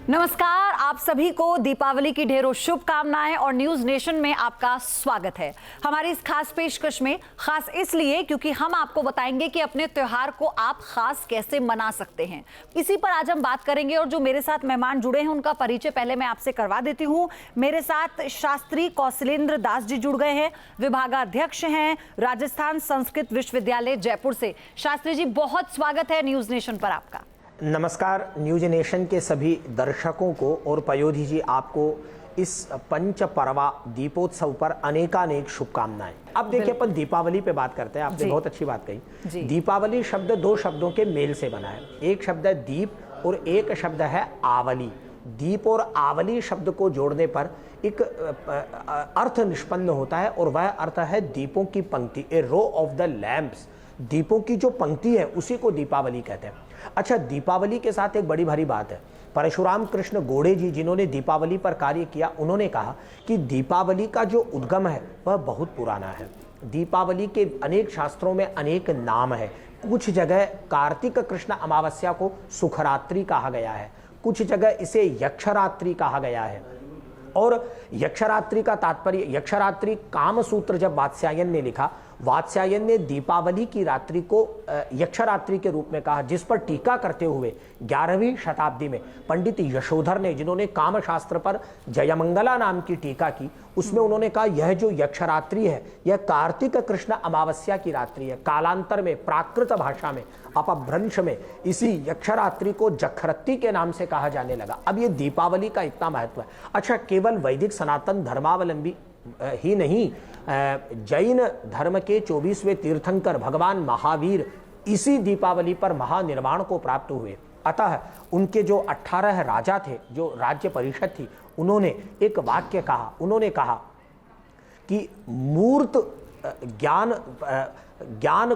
नमस्कार, आप सभी को दीपावली की ढेरों शुभकामनाएं और न्यूज नेशन में आपका स्वागत है। हमारी इस खास पेशकश में खास इसलिए क्योंकि हम आपको बताएंगे कि अपने त्योहार को आप खास कैसे मना सकते हैं। इसी पर आज हम बात करेंगे और जो मेरे साथ मेहमान जुड़े हैं उनका परिचय पहले मैं आपसे करवा देती हूँ। मेरे साथ शास्त्री कौशलेंद्र दास जी जुड़ गए हैं, विभागाध्यक्ष हैं राजस्थान संस्कृत विश्वविद्यालय जयपुर से। शास्त्री जी, बहुत स्वागत है न्यूज नेशन पर आपका। नमस्कार न्यूज नेशन के सभी दर्शकों को और पयोधी जी आपको इस पंच पर्वा दीपोत्सव पर अनेकानेक शुभकामनाएं। अब देखिए अपन दीपावली पे बात करते हैं। आपने बहुत अच्छी बात कही। दीपावली शब्द दो शब्दों के मेल से बना है। एक शब्द है दीप और एक शब्द है आवली। दीप और आवली शब्द को जोड़ने पर एक अर्थ निष्पन्न होता है और वह अर्थ है दीपों की पंक्ति, ए रो ऑफ द लैंप्स। दीपों की जो पंक्ति है उसी को दीपावली कहते हैं। अच्छा, दीपावली के साथ एक बड़ी भारी बात है। परशुराम कृष्ण गोड़े जी जिन्होंने दीपावली पर कार्य किया, उन्होंने कहा कि दीपावली का जो उद्गम है वह बहुत पुराना है। दीपावली के अनेक शास्त्रों में अनेक नाम है। कुछ जगह कार्तिक कृष्ण अमावस्या को सुखरात्रि कहा गया है, कुछ जगह इसे यक्षरात्रि कहा गया है। और यक्षरात्रि का तात्पर्य, यक्षरात्रि कामसूत्र जब वात्स्यायन ने लिखा, वात्स्यायन ने दीपावली की रात्रि को यक्षरात्रि के रूप में कहा, जिस पर टीका करते हुए 11वीं शताब्दी में पंडित यशोधर ने, जिन्होंने कामशास्त्र पर जयमंगला नाम की टीका की, उसमें उन्होंने कहा यह जो यक्षरात्रि है यह कार्तिक कृष्ण अमावस्या की रात्रि है। कालांतर में प्राकृत भाषा में अपभ्रंश में इसी यक्षरात्रि को जखरत्ती के नाम से कहा जाने लगा। अब ये दीपावली का इतना महत्व है। अच्छा, केवल वैदिक सनातन धर्मावलंबी ही नहीं, जैन धर्म के 24वें तीर्थंकर भगवान महावीर इसी दीपावली पर महानिर्वाण को प्राप्त हुए। अतः उनके जो 18 राजा थे, जो राज्य परिषद थी, उन्होंने एक वाक्य कहा। उन्होंने कहा कि मूर्त ज्ञान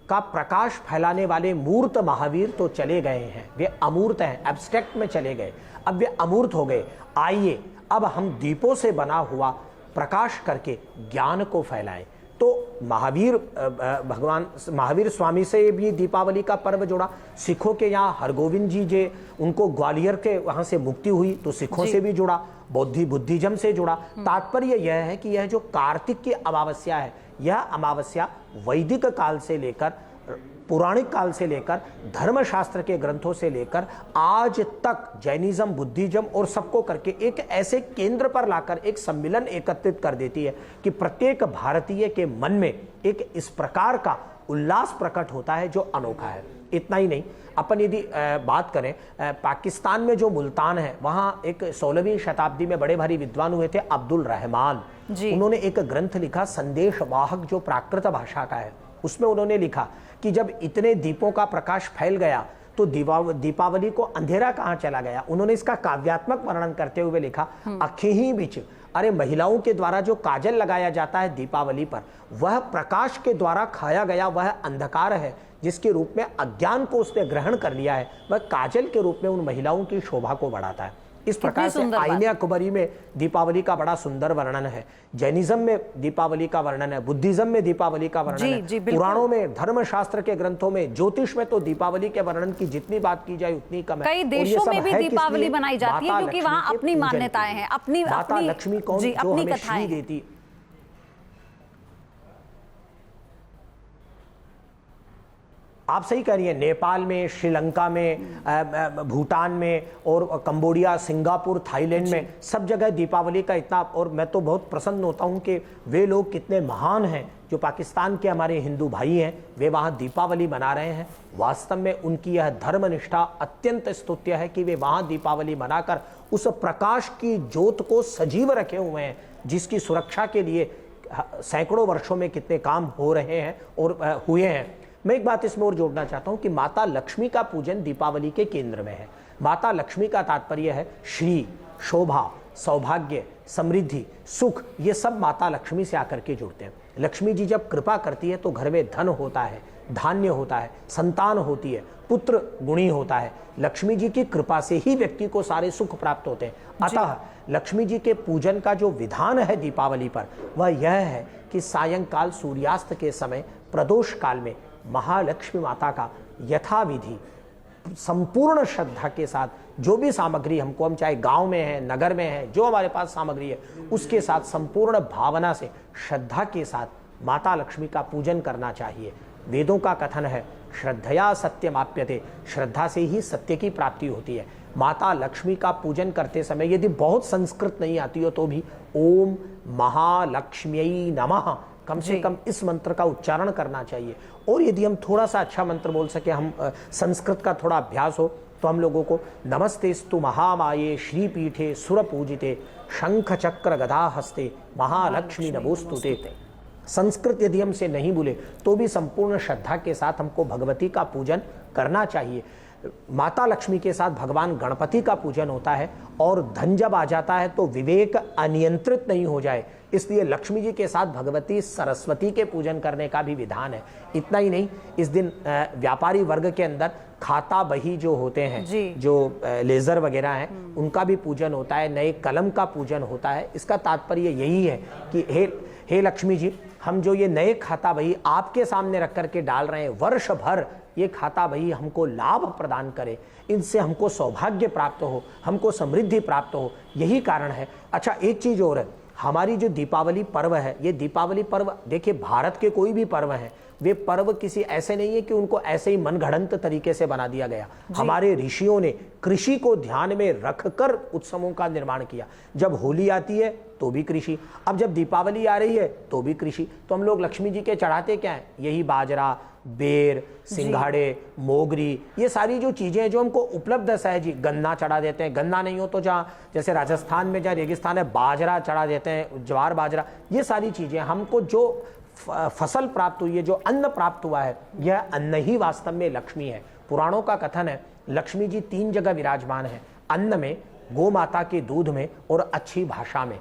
का प्रकाश फैलाने वाले मूर्त महावीर तो चले गए हैं, वे अमूर्त हैं, एब्स्ट्रैक्ट में चले गए, अब वे अमूर्त हो गए। आइए अब हम दीपों से बना हुआ प्रकाश करके ज्ञान को फैलाएं। तो महावीर भगवान महावीर स्वामी से भी दीपावली का पर्व जुड़ा। सिखों के यहाँ हरगोविंद जी जे, उनको ग्वालियर के वहाँ से मुक्ति हुई तो सिखों से भी जुड़ा, बुद्धिज्म से जुड़ा। तात्पर्य यह है कि यह जो कार्तिक की अमावस्या है, यह अमावस्या वैदिक काल से लेकर, पौराणिक काल से लेकर, धर्मशास्त्र के ग्रंथों से लेकर आज तक जैनिज्म, बुद्धिज्म और सबको करके एक ऐसे केंद्र पर लाकर एक सम्मिलन एकत्रित कर देती है कि प्रत्येक भारतीय के मन में एक इस प्रकार का उल्लास प्रकट होता है जो अनोखा है। इतना ही नहीं, अपन यदि बात करें पाकिस्तान में जो मुल्तान है, वहाँ एक 16वीं शताब्दी में बड़े भारी विद्वान हुए थे अब्दुल रहमान। उन्होंने एक ग्रंथ लिखा संदेश वाहक, जो प्राकृत भाषा का है। उसमें उन्होंने लिखा कि जब इतने दीपों का प्रकाश फैल गया तो दीपावली को अंधेरा कहाँ चला गया। उन्होंने इसका काव्यात्मक वर्णन करते हुए लिखा, अखी ही बीच, अरे महिलाओं के द्वारा जो काजल लगाया जाता है दीपावली पर, वह प्रकाश के द्वारा खाया गया वह अंधकार है जिसके रूप में अज्ञान को उसने ग्रहण कर लिया है। वह काजल के रूप में उन महिलाओं की शोभा को बढ़ाता है। इस प्रकार से आईने अकबरी में दीपावली का बड़ा सुंदर वर्णन है, जैनिज्म में दीपावली का वर्णन है, बुद्धिज्म में दीपावली का वर्णन है, पुराणों में, धर्मशास्त्र के ग्रंथों में, ज्योतिष में तो दीपावली के वर्णन की जितनी बात की जाए उतनी कम है। कई देशों में भी दीपावली मनाई जाती है क्योंकि वहां अपनी मान्यताएं हैं, अपनी माता लक्ष्मी कौन, जो हमें श्री देती। आप सही कह रही हैं, नेपाल में, श्रीलंका में, भूटान में और कंबोडिया, सिंगापुर, थाईलैंड में सब जगह दीपावली का इतना, और मैं तो बहुत प्रसन्न होता हूं कि वे लोग कितने महान हैं जो पाकिस्तान के हमारे हिंदू भाई हैं, वे वहां दीपावली मना रहे हैं। वास्तव में उनकी यह धर्मनिष्ठा अत्यंत स्तुत्य है कि वे वहां दीपावली मनाकर उस प्रकाश की ज्योत को सजीव रखे हुए हैं, जिसकी सुरक्षा के लिए सैकड़ों वर्षों में कितने काम हो रहे हैं और हुए हैं। मैं एक बात इसमें और जोड़ना चाहता हूं कि माता लक्ष्मी का पूजन दीपावली के केंद्र में है। माता लक्ष्मी का तात्पर्य है श्री, शोभा, सौभाग्य, समृद्धि, सुख, ये सब माता लक्ष्मी से आकर के जुड़ते हैं। लक्ष्मी जी जब कृपा करती है तो घर में धन होता है, धान्य होता है, संतान होती है, पुत्र गुणी होता है। लक्ष्मी जी की कृपा से ही व्यक्ति को सारे सुख प्राप्त होते हैं। अतः लक्ष्मी जी के पूजन का जो विधान है दीपावली पर, वह यह है कि सायंकाल सूर्यास्त के समय प्रदोष काल में महालक्ष्मी माता का यथाविधि संपूर्ण श्रद्धा के साथ जो भी सामग्री हमको, हम चाहे गांव में है, नगर में है, जो हमारे पास सामग्री है, उसके साथ संपूर्ण भावना से, श्रद्धा के साथ माता लक्ष्मी का पूजन करना चाहिए। वेदों का कथन है, श्रद्धया सत्यमाप्यते, श्रद्धा से ही सत्य की प्राप्ति होती है। माता लक्ष्मी का पूजन करते समय यदि बहुत संस्कृत नहीं आती हो तो भी ओम महालक्ष्म्यै नमः कम से कम इस मंत्र का उच्चारण करना चाहिए। और यदि हम थोड़ा सा अच्छा मंत्र बोल सके, हम संस्कृत का थोड़ा अभ्यास हो, तो हम लोगों को नमस्तेस्तु महामाये श्रीपीठे सुरपूजिते शंख चक्र गदा हस्ते महालक्ष्मी नमोस्तुते। संस्कृत यदि हमसे नहीं बोले तो भी संपूर्ण श्रद्धा के साथ हमको भगवती का पूजन करना चाहिए। माता लक्ष्मी के साथ भगवान गणपति का पूजन होता है, और धन जब आ जाता है तो विवेक अनियंत्रित नहीं हो जाए, इसलिए लक्ष्मी जी के साथ भगवती सरस्वती के पूजन करने का भी विधान है। इतना ही नहीं, इस दिन व्यापारी वर्ग के अंदर खाता बही जो होते हैं, जो लेजर वगैरह हैं, उनका भी पूजन होता है, नए कलम का पूजन होता है। इसका तात्पर्य यही है कि हे लक्ष्मी जी, हम जो ये नए खाता बही आपके सामने रख करके डाल रहे हैं, वर्ष भर ये खाता बही हमको लाभ प्रदान करे, इनसे हमको सौभाग्य प्राप्त हो, हमको समृद्धि प्राप्त हो, यही कारण है। अच्छा, एक चीज और है, हमारी जो दीपावली पर्व है, ये दीपावली पर्व देखिए, भारत के कोई भी पर्व है, वे पर्व किसी ऐसे नहीं है कि उनको ऐसे ही मनगढ़ंत तरीके से बना दिया गया। हमारे ऋषियों ने कृषि को ध्यान में रखकर उत्सवों का निर्माण किया। जब होली आती है तो भी कृषि, अब जब दीपावली आ रही है तो भी कृषि। तो हम लोग लक्ष्मी जी के चढ़ाते क्या है? यही बाजरा, बेर, सिंघाड़े, मोगरी, ये सारी जो चीजें जो हमको उपलब्ध है जी। गन्ना चढ़ा देते हैं, गन्ना नहीं हो तो जहाँ जैसे राजस्थान में जहाँ रेगिस्तान है, बाजरा चढ़ा देते हैं, ज्वार बाजरा, ये सारी चीजें हमको जो फसल प्राप्त हुई है, जो अन्न प्राप्त हुआ है, यह अन्न ही वास्तव में लक्ष्मी है। पुराणों का कथन है, लक्ष्मी जी 3 जगह विराजमान है, अन्न में, गौ माता के दूध में और अच्छी भाषा में।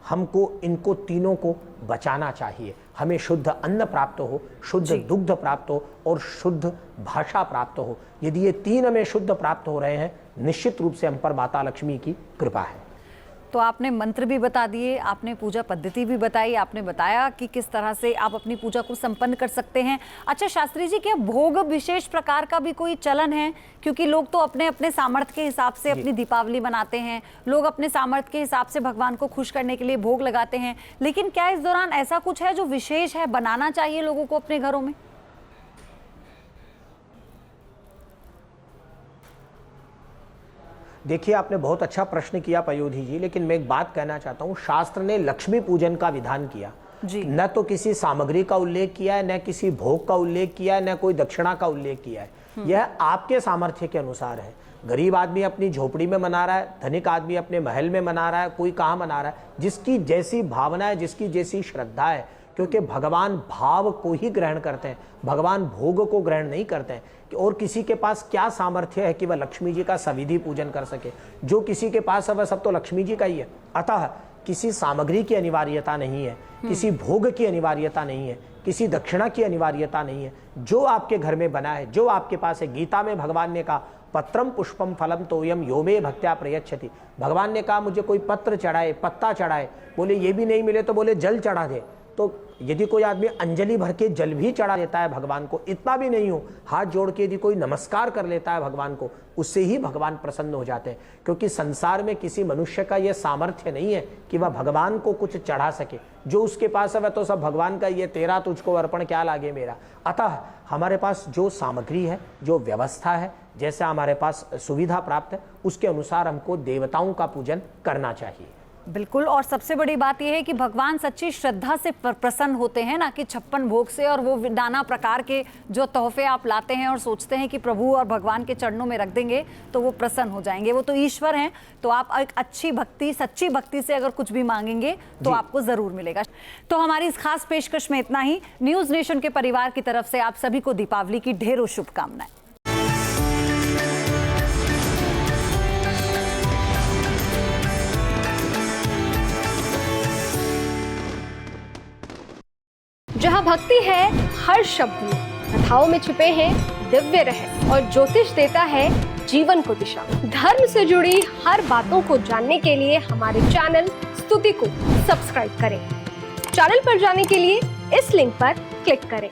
हमको इनको तीनों को बचाना चाहिए। हमें शुद्ध अन्न प्राप्त हो, शुद्ध दुग्ध प्राप्त हो और शुद्ध भाषा प्राप्त हो। यदि ये 3 हमें शुद्ध प्राप्त हो रहे हैं, निश्चित रूप से हम पर माता लक्ष्मी की कृपा है। तो आपने मंत्र भी बता दिए, आपने पूजा पद्धति भी बताई, आपने बताया कि किस तरह से आप अपनी पूजा को संपन्न कर सकते हैं। अच्छा शास्त्री जी, क्या भोग विशेष प्रकार का भी कोई चलन है? क्योंकि लोग तो अपने अपने सामर्थ्य के हिसाब से अपनी दीपावली मनाते हैं, लोग अपने सामर्थ्य के हिसाब से भगवान को खुश करने के लिए भोग लगाते हैं, लेकिन क्या इस दौरान ऐसा कुछ है जो विशेष है, बनाना चाहिए लोगों को अपने घरों में? देखिए, आपने बहुत अच्छा प्रश्न किया पयोधी जी, लेकिन मैं एक बात कहना चाहता हूँ। शास्त्र ने लक्ष्मी पूजन का विधान किया, न तो किसी सामग्री का उल्लेख किया है, न किसी भोग का उल्लेख किया है, न कोई दक्षिणा का उल्लेख किया है। यह आपके सामर्थ्य के अनुसार है। गरीब आदमी अपनी झोपड़ी में मना रहा है, धनिक आदमी अपने महल में मना रहा है, कोई कहाँ मना रहा है, जिसकी जैसी भावना है, जिसकी जैसी श्रद्धा है। क्योंकि भगवान भाव को ही ग्रहण करते हैं, भगवान भोग को ग्रहण नहीं करते हैं। और किसी के पास क्या सामर्थ्य है कि वह लक्ष्मी जी का सविधि पूजन कर सके? जो किसी के पास है वह सब तो लक्ष्मी जी का ही है। अतः किसी सामग्री की अनिवार्यता नहीं है, किसी भोग की अनिवार्यता नहीं है, किसी दक्षिणा की अनिवार्यता नहीं है। जो आपके घर में बना है, जो आपके पास है। गीता में भगवान ने कहा, पत्रम पुष्पम फलम तोयम यो मे भक्त्या प्रयच्छति। भगवान ने कहा, मुझे कोई पत्र चढ़ाए, पत्ता चढ़ाए, बोले ये भी नहीं मिले तो बोले जल चढ़ा दे। तो यदि कोई आदमी अंजलि भर के जल भी चढ़ा देता है भगवान को, इतना भी नहीं हो, हाथ जोड़ के यदि कोई नमस्कार कर लेता है भगवान को, उससे ही भगवान प्रसन्न हो जाते हैं। क्योंकि संसार में किसी मनुष्य का यह सामर्थ्य नहीं है कि वह भगवान को कुछ चढ़ा सके। जो उसके पास है वह तो सब भगवान का, ये तेरा तुझको अर्पण क्या लागे मेरा। अतः हमारे पास जो सामग्री है, जो व्यवस्था है, जैसा हमारे पास सुविधा प्राप्त है, उसके अनुसार हमको देवताओं का पूजन करना चाहिए। बिल्कुल। और सबसे बड़ी बात यह है कि भगवान सच्ची श्रद्धा से प्रसन्न होते हैं, ना कि 56 भोग से। और वो नाना प्रकार के जो तोहफे आप लाते हैं और सोचते हैं कि प्रभु और भगवान के चरणों में रख देंगे तो वो प्रसन्न हो जाएंगे, वो तो ईश्वर हैं। तो आप एक अच्छी भक्ति, सच्ची भक्ति से अगर कुछ भी मांगेंगे तो आपको जरूर मिलेगा। तो हमारी इस खास पेशकश में इतना ही। न्यूज नेशन के परिवार की तरफ से आप सभी को दीपावली की ढेरों शुभकामनाएं। जहाँ भक्ति है हर शब्द में, कथाओं में छुपे हैं दिव्य रहस्य और ज्योतिष देता है जीवन को दिशा। धर्म से जुड़ी हर बातों को जानने के लिए हमारे चैनल स्तुति को सब्सक्राइब करें। चैनल पर जाने के लिए इस लिंक पर क्लिक करें।